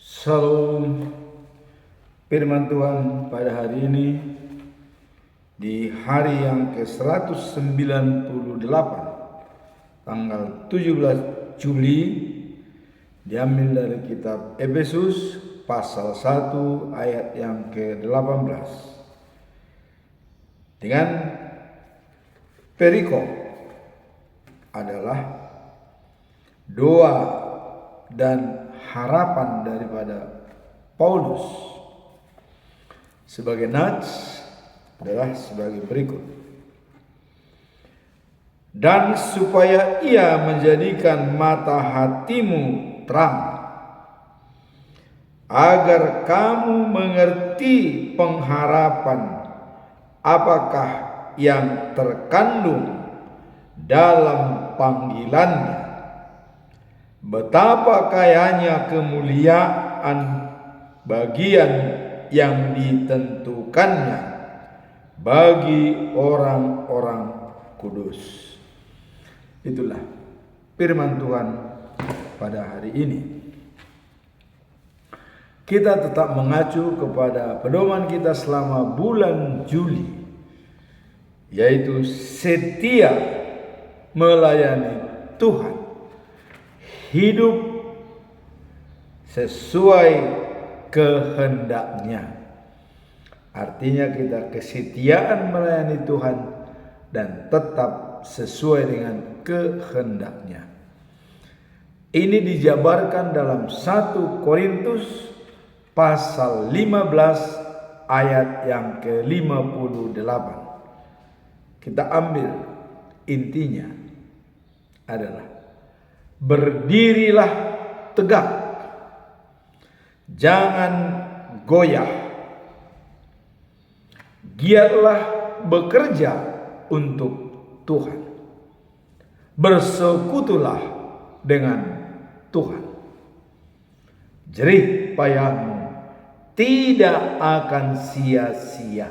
Salam firman Tuhan pada hari ini di hari yang ke-198 tanggal 17 Juli diambil dari kitab Efesus pasal 1 ayat yang ke-18 dengan perikop adalah doa dan harapan daripada Paulus. Sebagai nats adalah sebagai berikut. Dan supaya ia menjadikan mata hatimu terang, agar kamu mengerti pengharapan apakah yang terkandung dalam panggilannya, betapa kayanya kemuliaan bagian yang ditentukannya bagi orang-orang kudus. Itulah firman Tuhan pada hari ini. Kita tetap mengacu kepada pedoman kita selama bulan Juli, yaitu setia melayani Tuhan, hidup sesuai kehendaknya. Artinya kita kesetiaan melayani Tuhan dan tetap sesuai dengan kehendaknya. Ini dijabarkan dalam 1 Korintus pasal 15 ayat yang ke-58. Kita ambil intinya adalah: berdirilah tegak, jangan goyah, giatlah bekerja untuk Tuhan, bersekutulah dengan Tuhan. Jerih payahmu tidak akan sia-sia.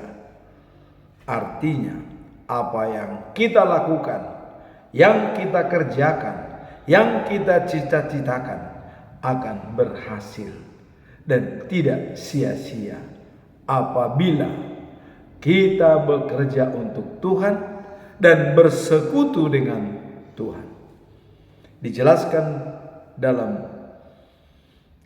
Artinya apa yang kita lakukan, yang kita kerjakan, yang kita cita-citakan akan berhasil dan tidak sia-sia apabila kita bekerja untuk Tuhan dan bersekutu dengan Tuhan. Dijelaskan dalam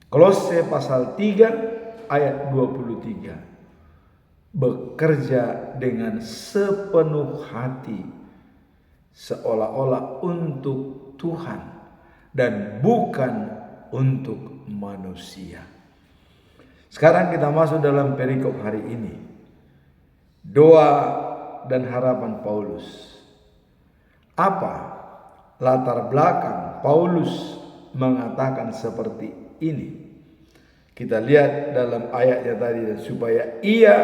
Kolose pasal 3 ayat 23. Bekerja dengan sepenuh hati seolah-olah untuk Tuhan dan bukan untuk manusia. Sekarang kita masuk dalam perikop hari ini. Doa dan harapan Paulus. Apa latar belakang Paulus mengatakan seperti ini? Kita lihat dalam ayatnya tadi, supaya ia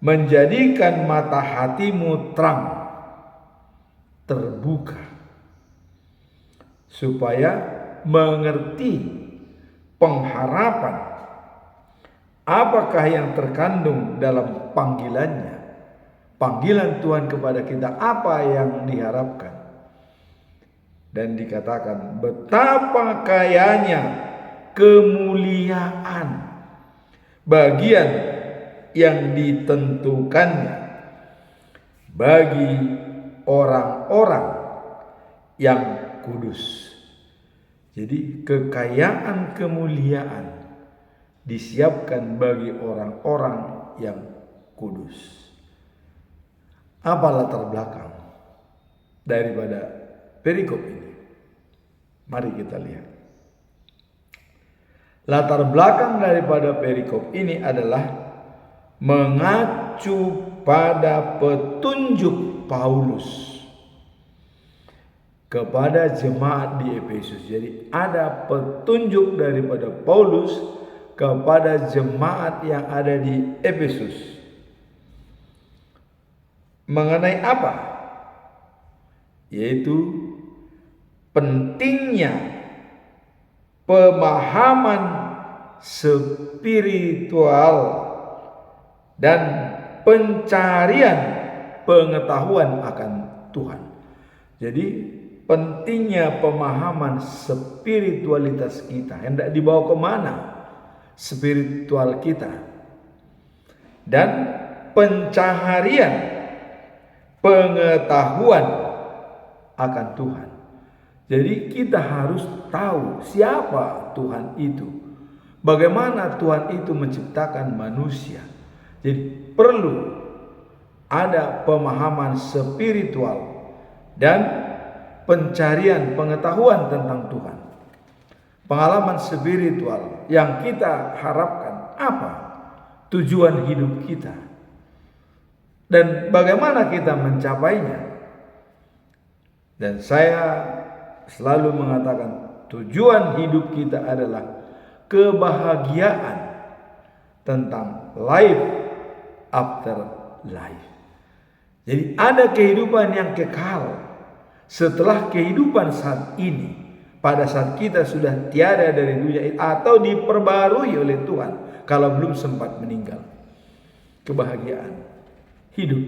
menjadikan mata hatimu terang, terbuka, supaya mengerti pengharapan apakah yang terkandung dalam panggilannya. Panggilan Tuhan kepada kita, apa yang diharapkan. Dan dikatakan betapa kayanya kemuliaan bagian yang ditentukannya bagi orang-orang yang kudus. Jadi kekayaan kemuliaan disiapkan bagi orang-orang yang kudus. Apa latar belakang daripada perikop ini? Mari kita lihat. Latar belakang daripada perikop ini adalah mengacu pada petunjuk Paulus kepada jemaat di Efesus. Jadi ada petunjuk daripada Paulus kepada jemaat yang ada di Efesus. Mengenai apa? Yaitu pentingnya pemahaman spiritual dan pencarian pengetahuan akan Tuhan. Jadi pentingnya pemahaman spiritualitas kita. Hendak dibawa kemana spiritual kita. Dan pencaharian pengetahuan akan Tuhan. Jadi kita harus tahu siapa Tuhan itu. Bagaimana Tuhan itu menciptakan manusia. Jadi perlu ada pemahaman spiritual dan pencarian pengetahuan tentang Tuhan. Pengalaman spiritual yang kita harapkan apa? Tujuan hidup kita. Dan bagaimana kita mencapainya? Dan saya selalu mengatakan tujuan hidup kita adalah kebahagiaan tentang life after life. Jadi ada kehidupan yang kekal setelah kehidupan saat ini. Pada saat kita sudah tiada dari dunia atau diperbarui oleh Tuhan kalau belum sempat meninggal. Kebahagiaan hidup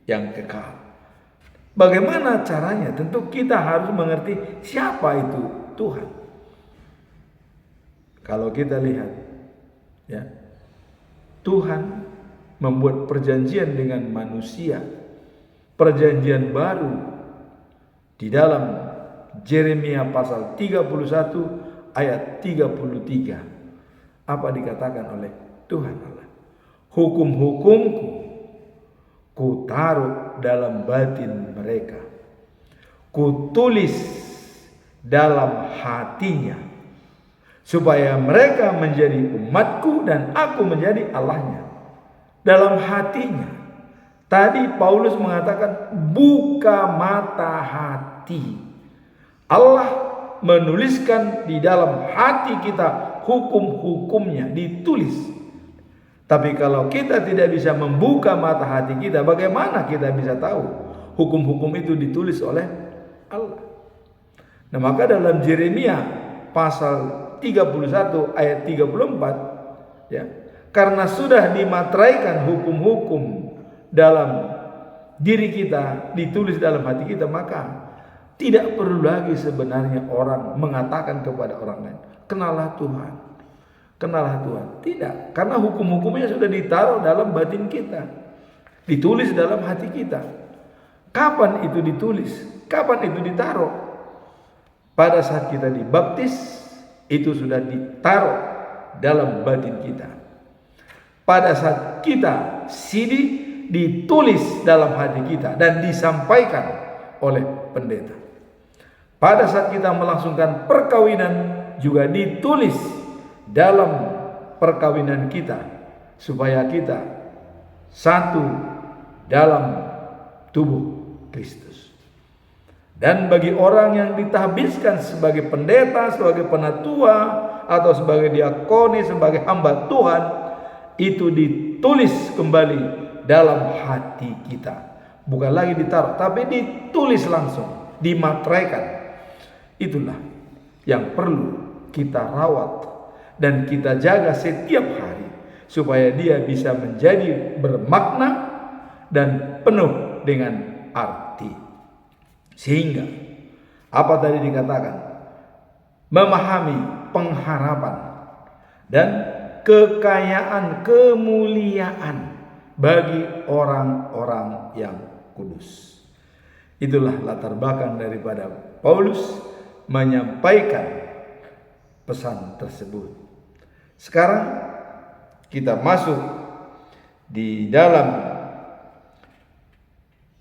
yang kekal. Bagaimana caranya? Tentu kita harus mengerti siapa itu Tuhan. Kalau kita lihat, ya, Tuhan membuat perjanjian dengan manusia, perjanjian baru di dalam Yeremia pasal 31 ayat 33. Apa dikatakan oleh Tuhan Allah? Hukum-hukumku ku taruh dalam batin mereka, ku tulis dalam hatinya, supaya mereka menjadi umatku dan aku menjadi Allahnya. Dalam hatinya. Tadi Paulus mengatakan buka mata hati. Allah menuliskan di dalam hati kita hukum-hukumnya, ditulis. Tapi kalau kita tidak bisa membuka mata hati kita, bagaimana kita bisa tahu hukum-hukum itu ditulis oleh Allah? Nah, maka dalam Yeremia pasal 31 ayat 34, ya, karena sudah dimateraikan hukum-hukum dalam diri kita, ditulis dalam hati kita, maka tidak perlu lagi sebenarnya orang mengatakan kepada orang lain, kenalah Tuhan, kenalah Tuhan. Tidak, karena hukum-hukumnya sudah ditaruh dalam batin kita, ditulis dalam hati kita. Kapan itu ditulis? Kapan itu ditaruh? Pada saat kita dibaptis, itu sudah ditaruh dalam batin kita. Pada saat kita sidi, ditulis dalam hati kita dan disampaikan oleh pendeta. Pada saat kita melangsungkan perkawinan, juga ditulis dalam perkawinan kita, supaya kita satu dalam tubuh Kristus. Dan bagi orang yang ditahbiskan sebagai pendeta, sebagai penatua, atau sebagai diakoni, sebagai hamba Tuhan, itu ditulis kembali dalam hati kita. Bukan lagi ditaruh, tapi ditulis langsung, dimateraikan. Itulah yang perlu kita rawat dan kita jaga setiap hari, supaya dia bisa menjadi bermakna dan penuh dengan arti. Sehingga apa tadi dikatakan? Memahami pengharapan dan kekayaan kemuliaan bagi orang-orang yang kudus. Itulah latar belakang daripada Paulus menyampaikan pesan tersebut. Sekarang kita masuk di dalam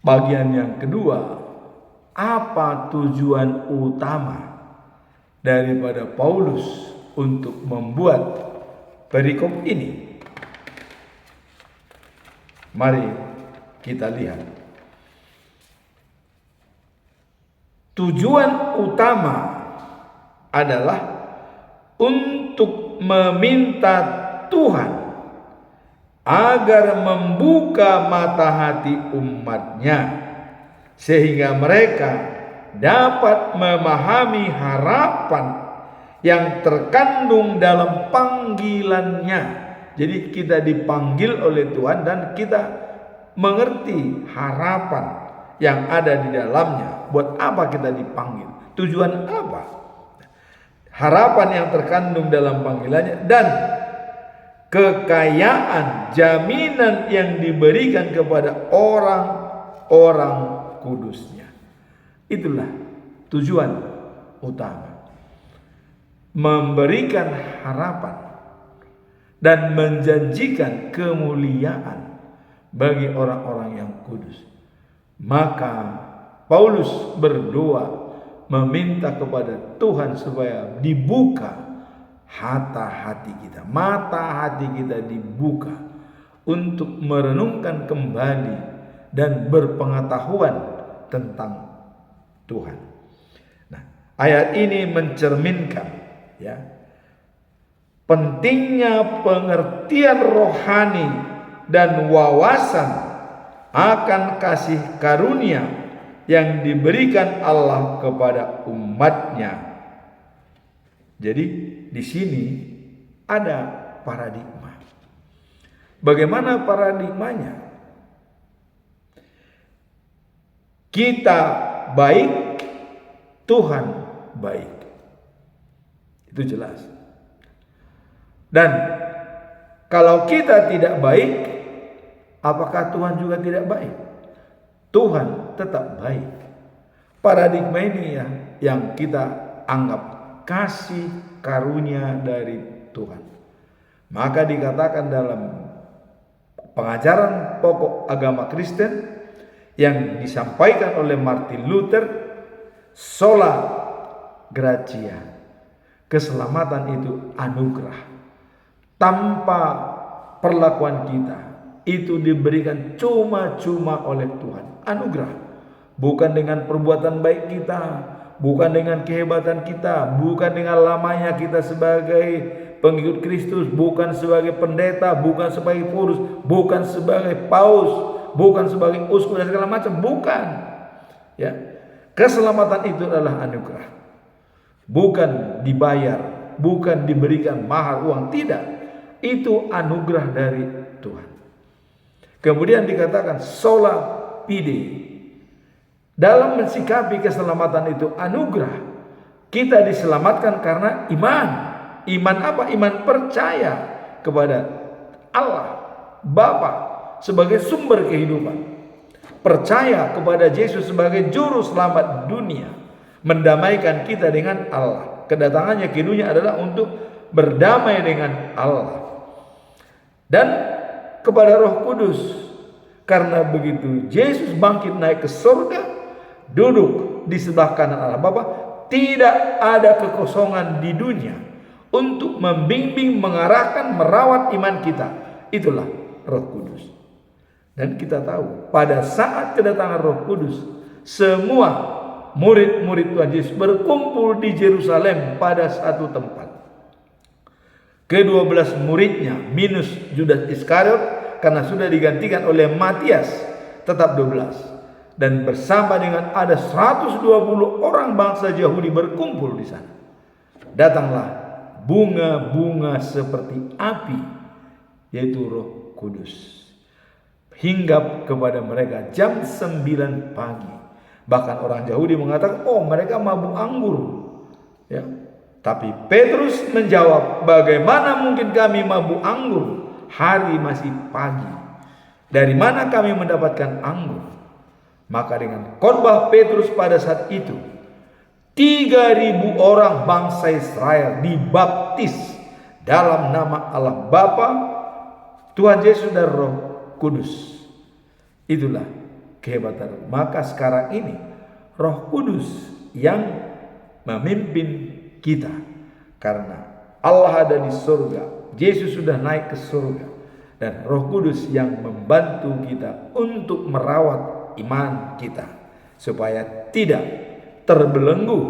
bagian yang kedua. Apa tujuan utama daripada Paulus untuk membuat perikop ini? Mari kita lihat. Tujuan utama adalah untuk meminta Tuhan agar membuka mata hati umatnya, sehingga mereka dapat memahami harapan yang terkandung dalam panggilannya. Jadi kita dipanggil oleh Tuhan dan kita mengerti harapan yang ada di dalamnya. Buat apa kita dipanggil? Tujuan apa? Harapan yang terkandung dalam panggilannya dan kekayaan, jaminan yang diberikan kepada orang-orang kudusnya. Itulah tujuan utama. Memberikan harapan dan menjanjikan kemuliaan bagi orang-orang yang kudus. Maka Paulus berdoa meminta kepada Tuhan supaya dibuka hati kita, mata hati kita dibuka untuk merenungkan kembali dan berpengetahuan tentang Tuhan. Nah, ayat ini mencerminkan ya pentingnya pengertian rohani dan wawasan akan kasih karunia yang diberikan Allah kepada umatnya. Jadi di sini ada paradigma. Bagaimana paradigmanya? Kita baik, Tuhan baik. Itu jelas. Dan kalau kita tidak baik, apakah Tuhan juga tidak baik? Tuhan tetap baik. Paradigma ini ya yang kita anggap kasih karunia dari Tuhan. Maka dikatakan dalam pengajaran pokok agama Kristen yang disampaikan oleh Martin Luther, sola gratia, keselamatan itu anugerah. Tanpa perlakuan kita, itu diberikan cuma-cuma oleh Tuhan. Anugerah. Bukan dengan perbuatan baik kita, bukan dengan kehebatan kita, bukan dengan lamanya kita sebagai pengikut Kristus, bukan sebagai pendeta, bukan sebagai kurus, bukan sebagai paus, bukan sebagai uskup dan segala macam, bukan. Ya. Keselamatan itu adalah anugerah. Bukan dibayar, bukan diberikan mahar uang, tidak. Itu anugerah dari Tuhan. Kemudian dikatakan sola fide. Dalam mensikapi keselamatan itu anugerah. Kita diselamatkan karena iman. Iman apa? Iman percaya kepada Allah Bapa sebagai sumber kehidupan. Percaya kepada Yesus sebagai juru selamat dunia. Mendamaikan kita dengan Allah. Kedatangannya ke dunia adalah untuk berdamai dengan Allah. Dan kepada Roh Kudus. Karena begitu Yesus bangkit naik ke surga, duduk di sebelah kanan Allah Bapa, tidak ada kekosongan di dunia untuk membimbing, mengarahkan, merawat iman kita. Itulah Roh Kudus. Dan kita tahu pada saat kedatangan Roh Kudus, semua murid-murid Tuhan Yesus berkumpul di Yerusalem pada satu tempat. Ke-12 muridnya minus Judas Iskariot karena sudah digantikan oleh Matias, tetap 12. Dan bersama dengan ada 120 orang bangsa Yahudi berkumpul di sana. Datanglah bunga-bunga seperti api, yaitu Roh Kudus, hinggap kepada mereka jam 9 pagi. Bahkan orang Yahudi mengatakan, oh mereka mabuk anggur. Ya. Tapi Petrus menjawab, bagaimana mungkin kami mabuk anggur? Hari masih pagi. Dari mana kami mendapatkan anggur? Maka dengan khotbah Petrus pada saat itu, 3.000 orang bangsa Israel dibaptis dalam nama Allah Bapa, Tuhan Yesus dan Roh Kudus. Itulah kehebatan. Maka sekarang ini Roh Kudus yang memimpin kita, karena Allah ada di surga, Yesus sudah naik ke surga, dan Roh Kudus yang membantu kita untuk merawat iman kita supaya tidak terbelenggu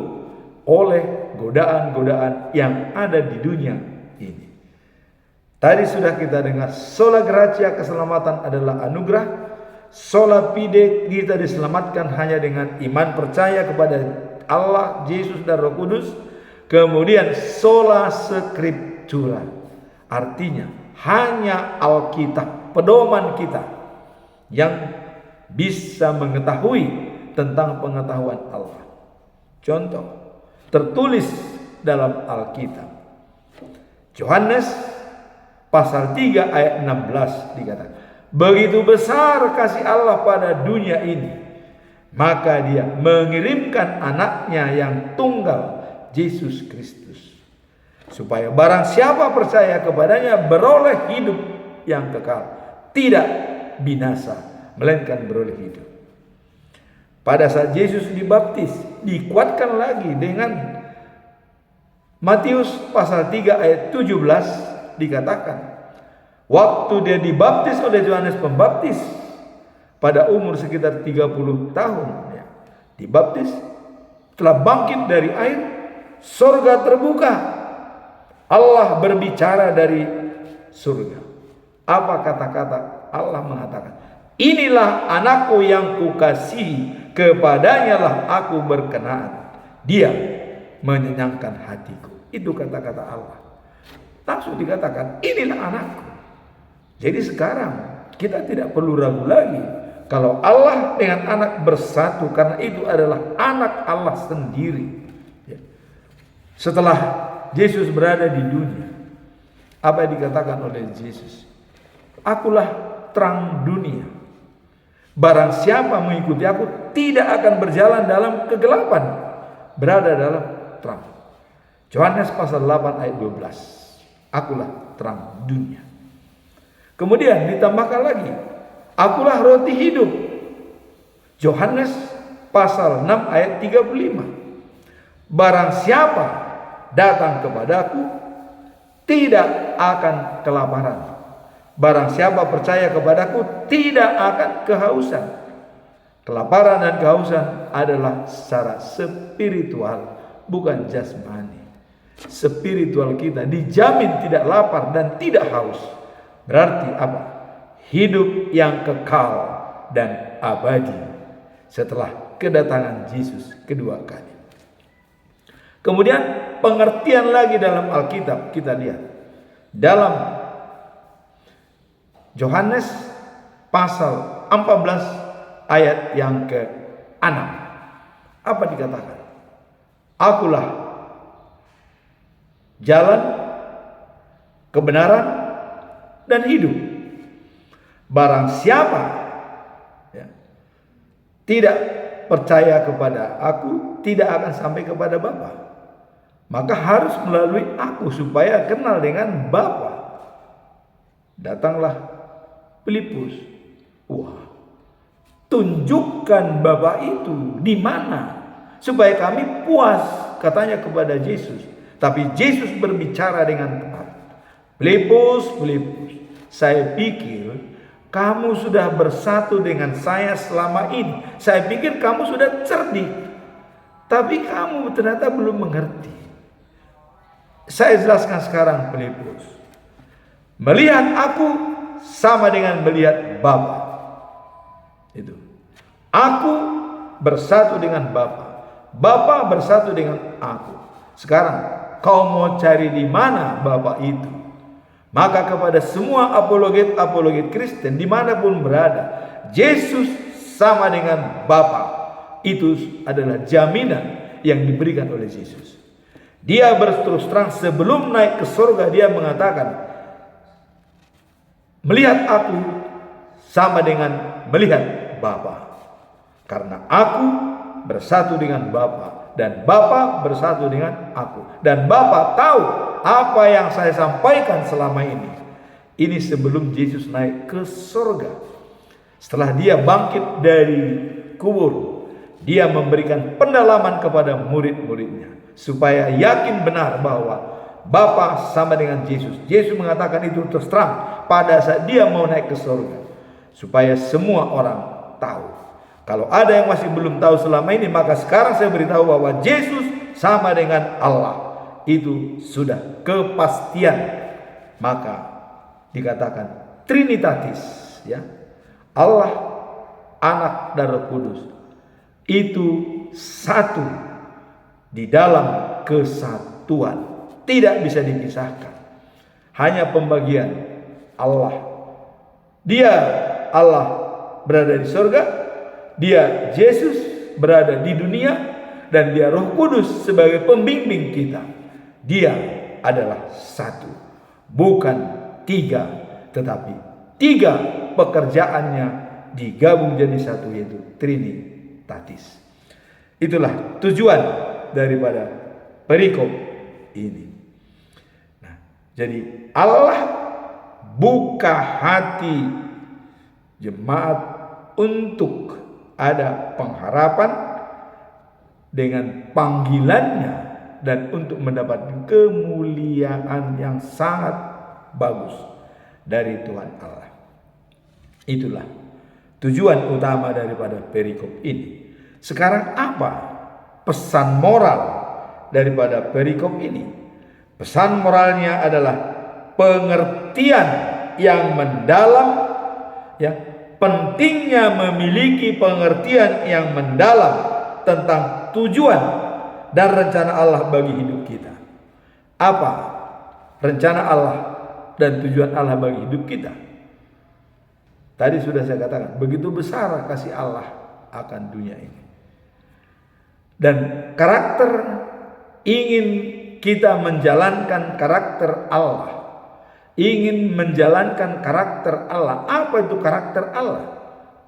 oleh godaan-godaan yang ada di dunia ini. Tadi sudah kita dengar sola gratia, keselamatan adalah anugerah. Sola fide, kita diselamatkan hanya dengan iman percaya kepada Allah, Yesus dan Roh Kudus. Kemudian sola scriptura, artinya hanya Alkitab, pedoman kita yang bisa mengetahui tentang pengetahuan Allah. Contoh tertulis dalam Alkitab. Yohanes pasal 3 ayat 16 dikatakan, begitu besar kasih Allah pada dunia ini, maka Dia mengirimkan anaknya yang tunggal, Yesus Kristus, supaya barang siapa percaya kepadanya beroleh hidup yang kekal, tidak binasa, melainkan beroleh hidup. Pada saat Yesus dibaptis, dikuatkan lagi dengan Matius pasal 3 ayat 17 dikatakan, waktu dia dibaptis oleh Yohanes Pembaptis pada umur sekitar 30 tahun, ya, dibaptis, telah bangkit dari air, surga terbuka, Allah berbicara dari surga. Apa kata-kata Allah? Mengatakan, inilah anakku yang kukasihi, kepadanya lah aku berkenan, dia menyenangkan hatiku. Itu kata-kata Allah. Langsung dikatakan, inilah anakku. Jadi sekarang kita tidak perlu ragu lagi kalau Allah dengan anak bersatu, karena itu adalah anak Allah sendiri. Setelah Yesus berada di dunia, apa yang dikatakan oleh Yesus? Akulah terang dunia. Barang siapa mengikuti aku tidak akan berjalan dalam kegelapan, berada dalam terang. Yohanes pasal 8 ayat 12. Akulah terang dunia. Kemudian ditambahkan lagi, akulah roti hidup. Yohanes pasal 6 ayat 35. Barang siapa datang kepadaku tidak akan kelaparan. Barang siapa percaya kepadaku tidak akan kehausan. Kelaparan dan kehausan adalah secara spiritual, bukan jasmani. Spiritual kita dijamin tidak lapar dan tidak haus. Berarti apa? Hidup yang kekal dan abadi setelah kedatangan Yesus kedua kali. Kemudian pengertian lagi dalam Alkitab kita lihat. Dalam Yohanes pasal 14 ayat yang ke-6. Apa dikatakan? Akulah jalan, kebenaran, dan hidup. Barang siapa tidak percaya kepada aku tidak akan sampai kepada Bapa, maka harus melalui aku supaya kenal dengan Bapa. Datanglah Filipus. Wah, tunjukkan Bapa itu di mana supaya kami puas, katanya kepada Yesus. Tapi Yesus berbicara dengan tepat. Filipus, saya pikir kamu sudah bersatu dengan saya selama ini. Saya pikir kamu sudah cerdik, tapi kamu ternyata belum mengerti. Saya jelaskan sekarang, Filipus. Melihat aku sama dengan melihat Bapa. Itu. Aku bersatu dengan Bapa. Bapa bersatu dengan aku. Sekarang kau mau cari di mana Bapa itu? Maka kepada semua apologet Kristen dimanapun berada, Yesus sama dengan Bapa. Itu adalah jaminan yang diberikan oleh Yesus. Dia berterus terang sebelum naik ke surga, dia mengatakan, melihat aku sama dengan melihat Bapa. Karena aku bersatu dengan Bapa dan Bapa bersatu dengan aku. Dan Bapa tahu apa yang saya sampaikan selama ini. Ini sebelum Yesus naik ke surga. Setelah dia bangkit dari kubur, dia memberikan pendalaman kepada murid-muridnya supaya yakin benar bahwa Bapa sama dengan Yesus. Yesus mengatakan itu terus terang pada saat dia mau naik ke surga, supaya semua orang tahu. Kalau ada yang masih belum tahu selama ini, maka sekarang saya beritahu bahwa Yesus sama dengan Allah. Itu sudah kepastian. Maka dikatakan Trinitatis, ya. Allah, Anak, dan Roh Kudus itu satu di dalam kesatuan, tidak bisa dipisahkan. Hanya pembagian Allah. Dia Allah berada di surga, Dia Yesus berada di dunia dan dia Roh Kudus sebagai pembimbing kita. Dia adalah satu, bukan tiga, tetapi tiga pekerjaannya digabung jadi satu, yaitu Trinitatis. Itulah tujuan daripada perikop ini. Nah, jadi Allah buka hati jemaat untuk ada pengharapan dengan panggilannya dan untuk mendapatkan kemuliaan yang sangat bagus dari Tuhan Allah. Itulah tujuan utama daripada perikop ini. Sekarang apa pesan moral daripada perikop ini? Pesan moralnya adalah pengertian yang mendalam, ya, pentingnya memiliki pengertian yang mendalam tentang tujuan dan rencana Allah bagi hidup kita. Apa rencana Allah dan tujuan Allah bagi hidup kita? Tadi sudah saya katakan, begitu besar kasih Allah akan dunia ini. Dan karakter, ingin kita menjalankan karakter Allah, ingin menjalankan karakter Allah. Apa itu karakter Allah?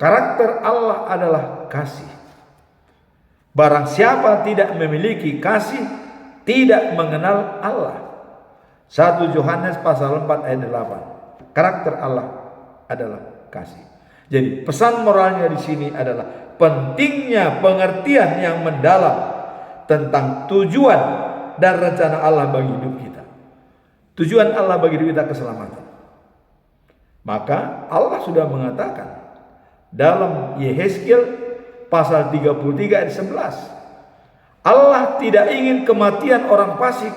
Karakter Allah adalah kasih. Barang siapa tidak memiliki kasih, tidak mengenal Allah. 1 Yohanes pasal 4 ayat 8. Karakter Allah adalah kasih. Jadi pesan moralnya di sini adalah pentingnya pengertian yang mendalam tentang tujuan dan rencana Allah bagi hidup kita. Tujuan Allah bagi hidup kita keselamatan. Maka Allah sudah mengatakan dalam Yehezkiel pasal 33 ayat 11, Allah tidak ingin kematian orang fasik,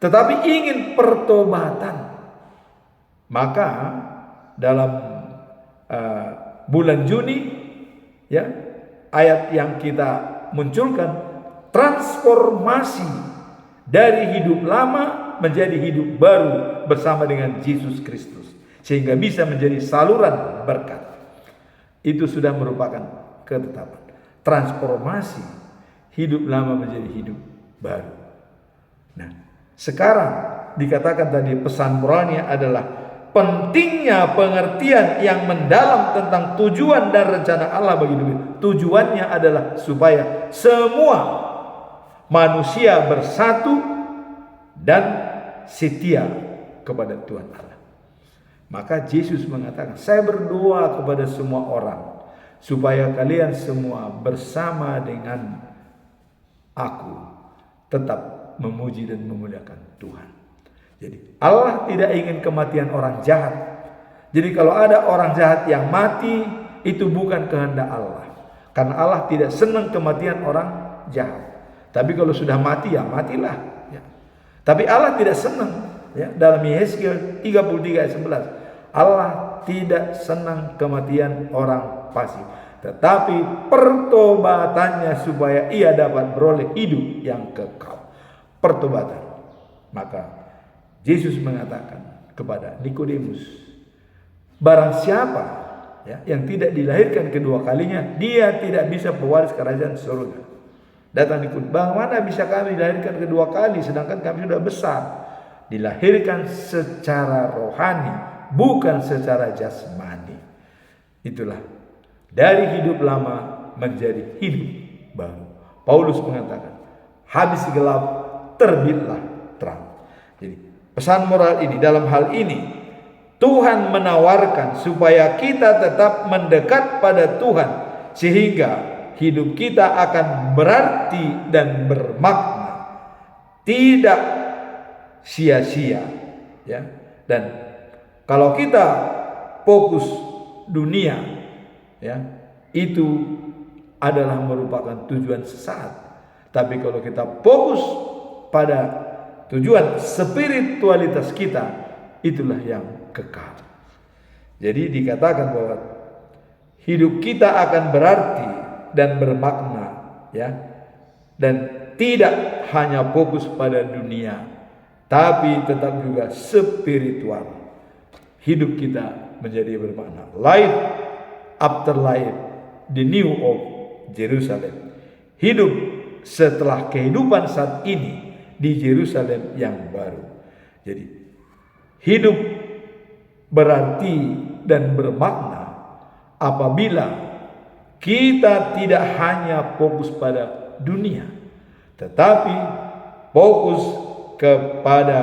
tetapi ingin pertobatan. Maka dalam bulan Juni, ya, ayat yang kita munculkan, transformasi dari hidup lama menjadi hidup baru bersama dengan Yesus Kristus, sehingga bisa menjadi saluran berkat. Itu sudah merupakan ketetapan. Transformasi hidup lama menjadi hidup baru. Nah, sekarang dikatakan tadi pesan moralnya adalah pentingnya pengertian yang mendalam tentang tujuan dan rencana Allah bagi hidup kita. Tujuannya adalah supaya semua manusia bersatu dan setia kepada Tuhan Allah. Maka Yesus mengatakan, saya berdoa kepada semua orang supaya kalian semua bersama dengan aku tetap memuji dan memuliakan Tuhan. Jadi Allah tidak ingin kematian orang jahat. Jadi kalau ada orang jahat yang mati, itu bukan kehendak Allah. Karena Allah tidak senang kematian orang jahat. Tapi kalau sudah mati, ya matilah, ya. Tapi Allah tidak senang, ya. Dalam Yehezkiel 33 ayat 11, Allah tidak senang kematian orang fasik, tetapi pertobatannya supaya ia dapat beroleh hidup yang kekal. Pertobatan. Maka Yesus mengatakan kepada Nikodemus, barang siapa, ya, yang tidak dilahirkan kedua kalinya, dia tidak bisa pewaris kerajaan surga. Datang Nikodemus, bagaimana bisa kami dilahirkan kedua kali sedangkan kami sudah besar? Dilahirkan secara rohani, bukan secara jasmani. Itulah dari hidup lama menjadi hidup baru. Paulus mengatakan, habis gelap terbitlah terang. Jadi pesan moral ini, dalam hal ini Tuhan menawarkan supaya kita tetap mendekat pada Tuhan, sehingga hidup kita akan berarti dan bermakna, tidak sia-sia, ya. Dan kalau kita fokus dunia, ya, itu adalah merupakan tujuan sesaat. Tapi kalau kita fokus pada tujuan spiritualitas kita, itulah yang kekal. Jadi dikatakan bahwa hidup kita akan berarti dan bermakna, ya, dan tidak hanya fokus pada dunia, tapi tetap juga spiritual. Hidup kita menjadi bermakna. Life after life the new of Jerusalem. Hidup setelah kehidupan saat ini di Yerusalem yang baru. Jadi hidup berarti dan bermakna apabila kita tidak hanya fokus pada dunia, tetapi fokus kepada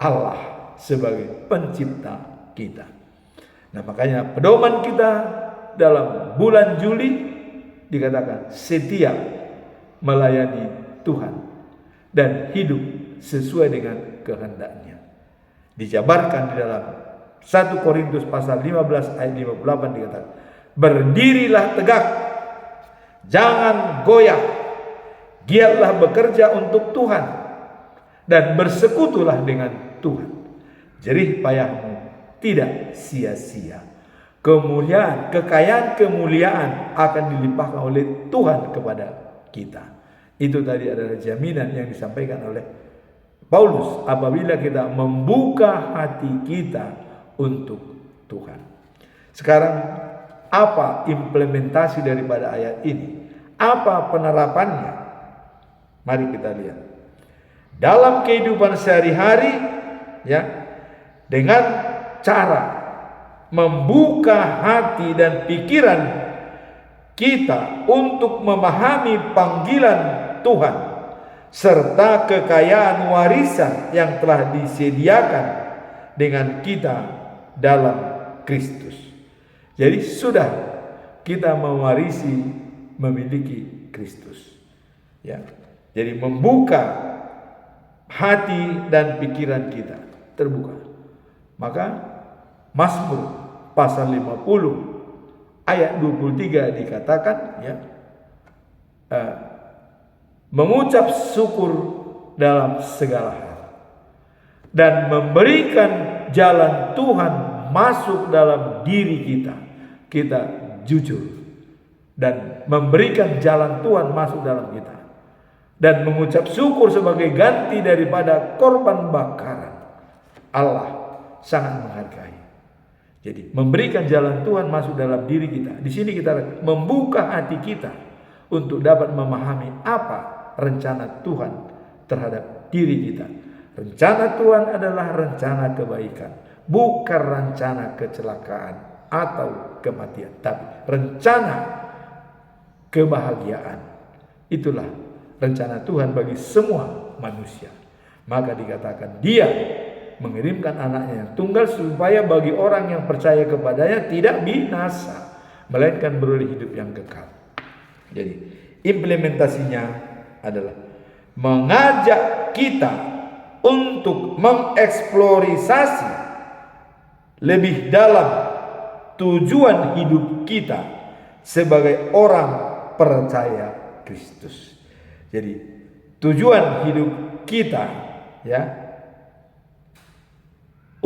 Allah sebagai pencipta kita. Nah, makanya pedoman kita dalam bulan Juli dikatakan setia melayani Tuhan dan hidup sesuai dengan kehendaknya. Dijabarkan di dalam 1 Korintus pasal 15 ayat 58 dikatakan, berdirilah tegak, jangan goyah, giatlah bekerja untuk Tuhan dan bersekutulah dengan Tuhan. Jerih payahmu tidak sia-sia. Kemuliaan, kekayaan kemuliaan akan dilimpahkan oleh Tuhan kepada kita. Itu tadi adalah jaminan yang disampaikan oleh Paulus apabila kita membuka hati kita untuk Tuhan. Sekarang apa implementasi daripada ayat ini? Apa penerapannya? Mari kita lihat. Dalam kehidupan sehari-hari, ya, dengan cara membuka hati dan pikiran kita untuk memahami panggilan Tuhan serta kekayaan warisan yang telah disediakan dengan kita dalam Kristus. Jadi sudah kita mewarisi memiliki Kristus. Ya. Jadi membuka hati dan pikiran kita terbuka. Maka Mazmur pasal 50 ayat 23 dikatakan, ya, mengucap syukur dalam segala hal dan memberikan jalan Tuhan masuk dalam diri kita. Kita jujur dan memberikan jalan Tuhan masuk dalam kita dan mengucap syukur sebagai ganti daripada korban bakaran. Allah sangat menghargai. Jadi memberikan jalan Tuhan masuk dalam diri kita. Di sini kita membuka hati kita untuk dapat memahami apa rencana Tuhan terhadap diri kita. Rencana Tuhan adalah rencana kebaikan, bukan rencana kecelakaan atau kematian, tapi rencana kebahagiaan. Itulah rencana Tuhan bagi semua manusia. Maka dikatakan Dia mengirimkan anaknya yang tunggal supaya bagi orang yang percaya kepadanya tidak binasa, melainkan beroleh hidup yang kekal. Jadi implementasinya adalah mengajak kita untuk mengeksplorasi lebih dalam tujuan hidup kita sebagai orang percaya Kristus. Jadi tujuan hidup kita, ya,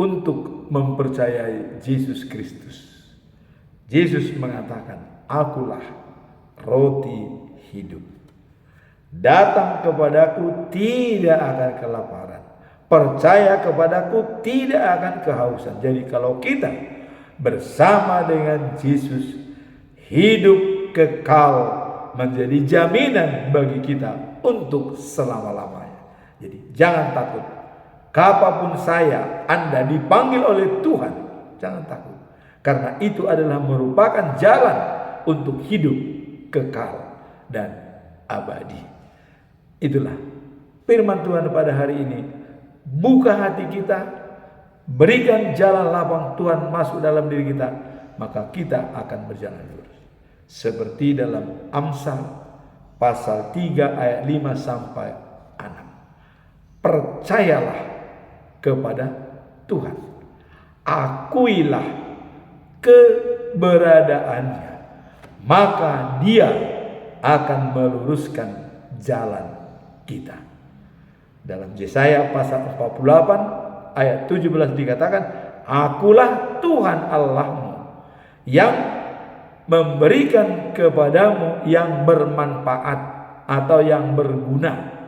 untuk mempercayai Yesus Kristus. Yesus mengatakan, akulah roti hidup. Datang kepadaku tidak akan kelaparan. Percaya kepadaku tidak akan kehausan. Jadi kalau kita bersama dengan Yesus, hidup kekal menjadi jaminan bagi kita untuk selama-lamanya. Jadi jangan takut. Kapanpun Anda dipanggil oleh Tuhan, jangan takut. Karena itu adalah merupakan jalan untuk hidup kekal dan abadi. Itulah firman Tuhan pada hari ini. Buka hati kita, berikan jalan lapang Tuhan masuk dalam diri kita, maka kita akan berjalan lurus. Seperti dalam Amsal pasal 3 ayat 5 sampai 6. Percayalah kepada Tuhan. Akuilah keberadaannya, maka Dia akan meluruskan jalan kita. Dalam Yesaya pasal 48 ayat 17 dikatakan, akulah Tuhan Allahmu yang memberikan kepadamu yang bermanfaat atau yang berguna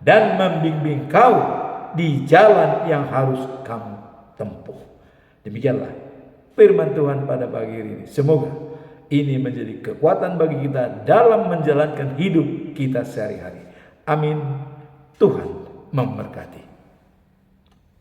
dan membimbing kau di jalan yang harus kamu tempuh. Demikianlah firman Tuhan pada pagi ini. Semoga ini menjadi kekuatan bagi kita dalam menjalankan hidup kita sehari-hari. Amin. Tuhan memberkati.